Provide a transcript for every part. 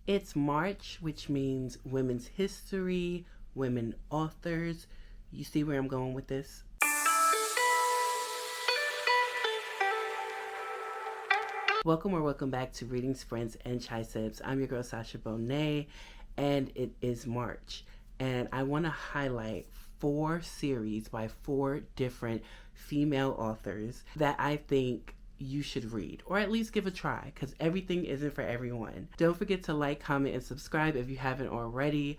It's March, which means women's history, women authors. You see where I'm going with this? Welcome back to Reading Sprints and Chai Sips. I'm your girl Sasha Bonet, and it is March. And I want to highlight 4 series by 4 different female authors that I think you should read, or at least give a try, because everything isn't for everyone. Don't forget to like, comment, and subscribe if you haven't already.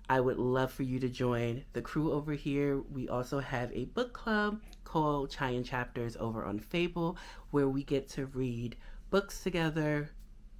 I would love for you to join the crew over here. We also have a book club called Chai and Chapters over on Fable, where we get to read books together,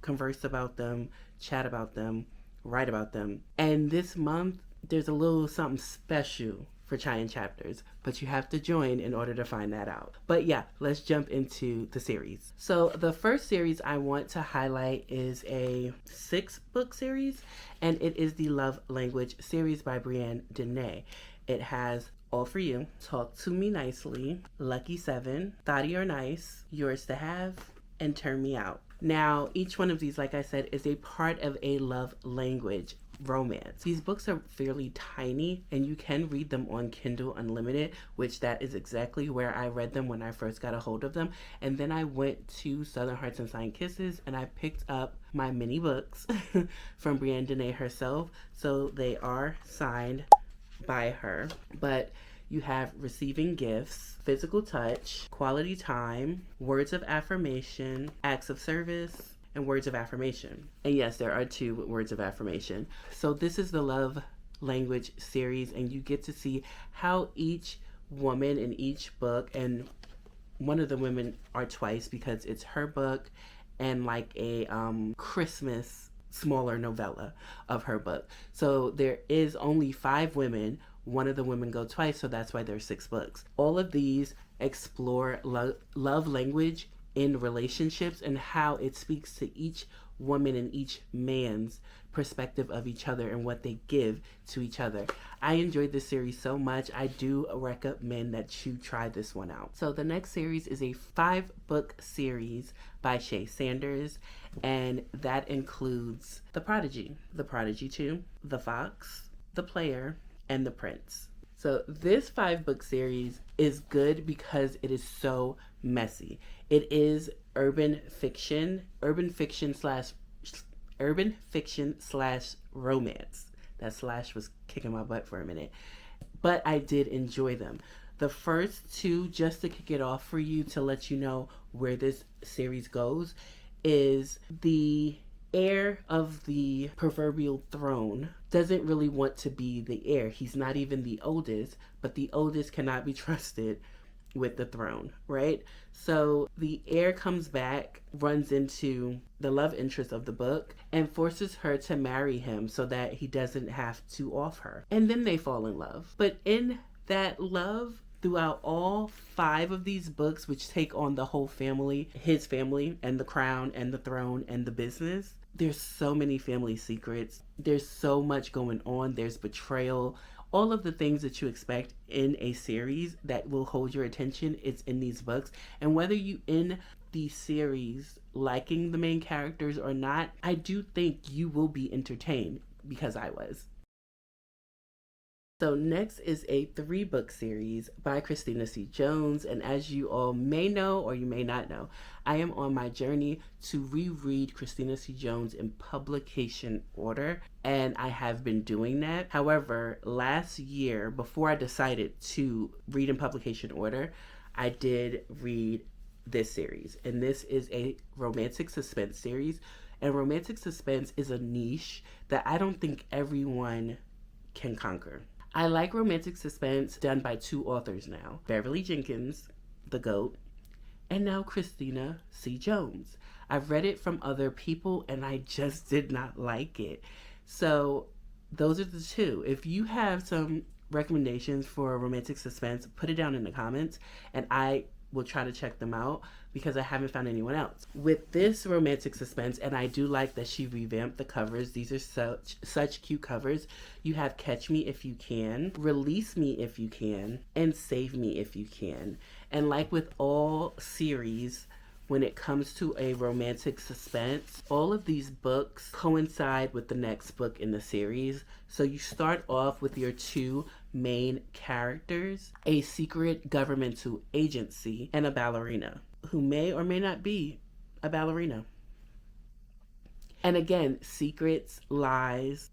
converse about them, chat about them, write about them. And this month, there's a little something special for Chai and Chapters, but you have to join in order to find that out. But yeah, let's jump into the series. So the first series I want to highlight is a 6-book series, and it is the Love Language series by BriAnn Danae. It has All For You, Talk To Me Nicely, Lucky 7, Thotty or Nice, Yours to Have, and Turn Me Out. Now, each one of these, like I said, is a part of a love language romance. These books are fairly tiny, and you can read them on Kindle Unlimited, which that is exactly where I read them when I first got a hold of them. And then I went to Southern Hearts and Signed Kisses, and I picked up my mini books from BriAnn Danae herself. So they are signed by her. But you have Receiving Gifts, Physical Touch, Quality Time, Words of Affirmation, Acts of Service, and Words of Affirmation. And yes, there are 2 words of affirmation. So this is the Love Language series, and you get to see how each woman in each book, and one of the women are twice because it's her book and like a Christmas smaller novella of her book. So there is only 5 women. One of the women go twice, so that's why there's 6 books. All of these explore love language in relationships and how it speaks to each woman and each man's perspective of each other and what they give to each other. I enjoyed this series so much. I do recommend that you try this one out. So the next series is a 5-book series by Shae Sanders, and that includes The Prodigy, The Prodigy 2, The Fox, The Player, and The Prince. So this 5-book series is good because it is so messy. It is urban fiction slash romance. That slash was kicking my butt for a minute, but I did enjoy them. The first 2, just to kick it off for you, to let you know where this series goes, is the heir of the proverbial throne doesn't really want to be the heir. He's not even the oldest, but the oldest cannot be trusted with the throne, right? So the heir comes back, runs into the love interest of the book, and forces her to marry him so that he doesn't have to off her. And then they fall in love. But in that love, throughout all 5 of these books, which take on the whole family, his family and the crown and the throne and the business, there's so many family secrets. There's so much going on. There's betrayal. All of the things that you expect in a series that will hold your attention, it's in these books. And whether you in the series liking the main characters or not, I do think you will be entertained, because I was. So next is a 3-book series by Christina C. Jones, and as you all may know or you may not know, I am on my journey to reread Christina C. Jones in publication order, and I have been doing that. However, last year, before I decided to read in publication order, I did read this series, and this is a romantic suspense series, and romantic suspense is a niche that I don't think everyone can conquer. I like romantic suspense done by 2 authors now, Beverly Jenkins, the GOAT, and now Christina C. Jones. I've read it from other people and I just did not like it. So those are the 2. If you have some recommendations for romantic suspense, put it down in the comments and I will try to check them out, because I haven't found anyone else. With this romantic suspense, and I do like that she revamped the covers. These are such cute covers. You have Catch Me If You Can, Release Me If You Can, and Save Me If You Can. And like with all series, when it comes to a romantic suspense, all of these books coincide with the next book in the series. So you start off with your two main characters, a secret governmental agency, and a ballerina who may or may not be a ballerina. And again, secrets, lies,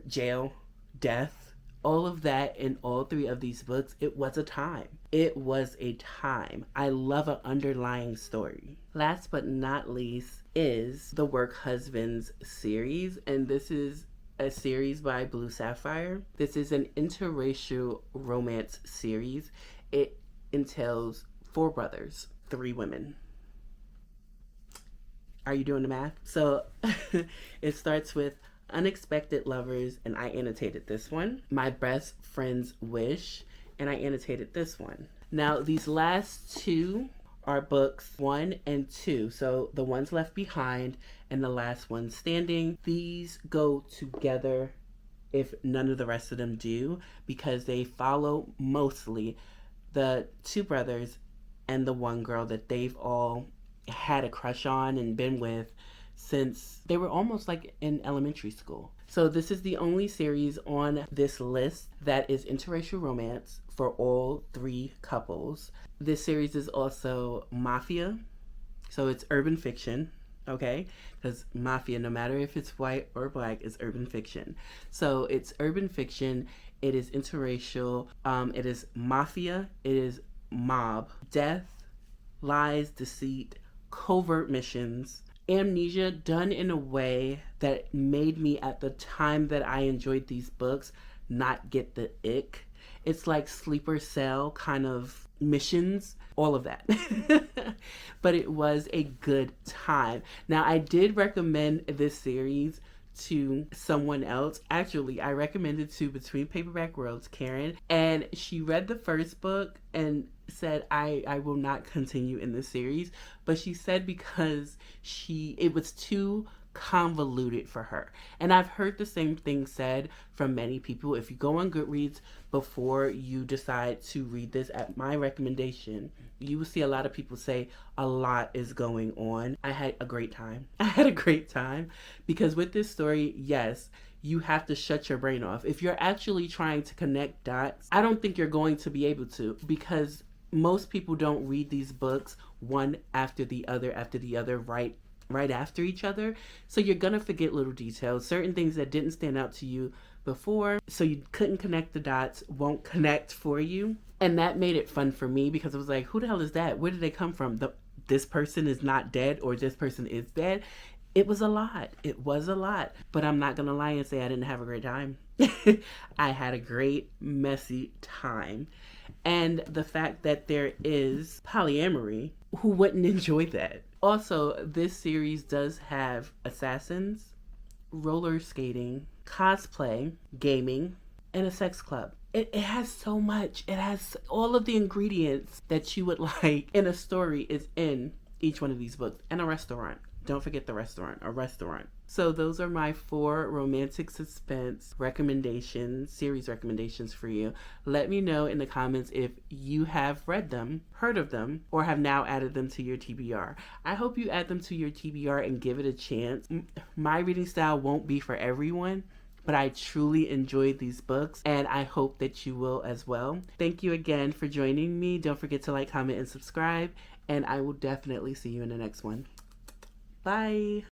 jail, death, all of that in all three of these books. It was a time. It was a time. I love an underlying story. Last but not least is the Work Husbands series, and this is a series by Blue Saffire. This is an interracial romance series. It entails 4 brothers, 3 women. Are you doing the math? So it starts with Unexpected Lovers, and I annotated this one. My Best Friend's Wish, and I annotated this one. Now, these last 2 are books 1 and 2. So the ones left behind and the last one standing. These go together if none of the rest of them do, because they follow mostly the 2 brothers and the 1 girl that they've all had a crush on and been with since they were almost like in elementary school. So this is the only series on this list that is interracial romance for all 3 couples. This series is also mafia, so it's urban fiction, okay? Because mafia, no matter if it's white or black, is urban fiction. So it's urban fiction, it is interracial, it is mafia, it is mob, death, lies, deceit, covert missions, amnesia done in a way that made me, at the time that I enjoyed these books, not get the ick. It's like sleeper cell kind of missions, all of that. But it was a good time. Now, I did recommend this series to someone else. Actually, I recommended to Between Paperback Worlds, Karen, and she read the first book and said I will not continue in the series, but she said because it was too convoluted for her. And I've heard the same thing said from many people. If you go on Goodreads before you decide to read this at my recommendation, you will see a lot of people say a lot is going on. I had a great time. Because with this story, yes, you have to shut your brain off. If you're actually trying to connect dots, I don't think you're going to be able to, because most people don't read these books one after the other right after each other. So you're gonna forget little details, certain things that didn't stand out to you before, so you couldn't connect the dots, won't connect for you. And that made it fun for me, because it was like, who the hell is that? Where did they come from? This person is not dead, or this person is dead. It was a lot. But I'm not gonna lie and say I didn't have a great time. I had a great, messy time. And the fact that there is polyamory, who wouldn't enjoy that? Also, this series does have assassins, roller skating, cosplay, gaming, and a sex club. It has so much. It has all of the ingredients that you would like in a story is in each one of these books. And a restaurant. Don't forget the restaurant. A restaurant. So those are my 4 romantic suspense recommendations, series recommendations for you. Let me know in the comments if you have read them, heard of them, or have now added them to your TBR. I hope you add them to your TBR and give it a chance. My reading style won't be for everyone, but I truly enjoyed these books, and I hope that you will as well. Thank you again for joining me. Don't forget to like, comment, and subscribe, and I will definitely see you in the next one. Bye.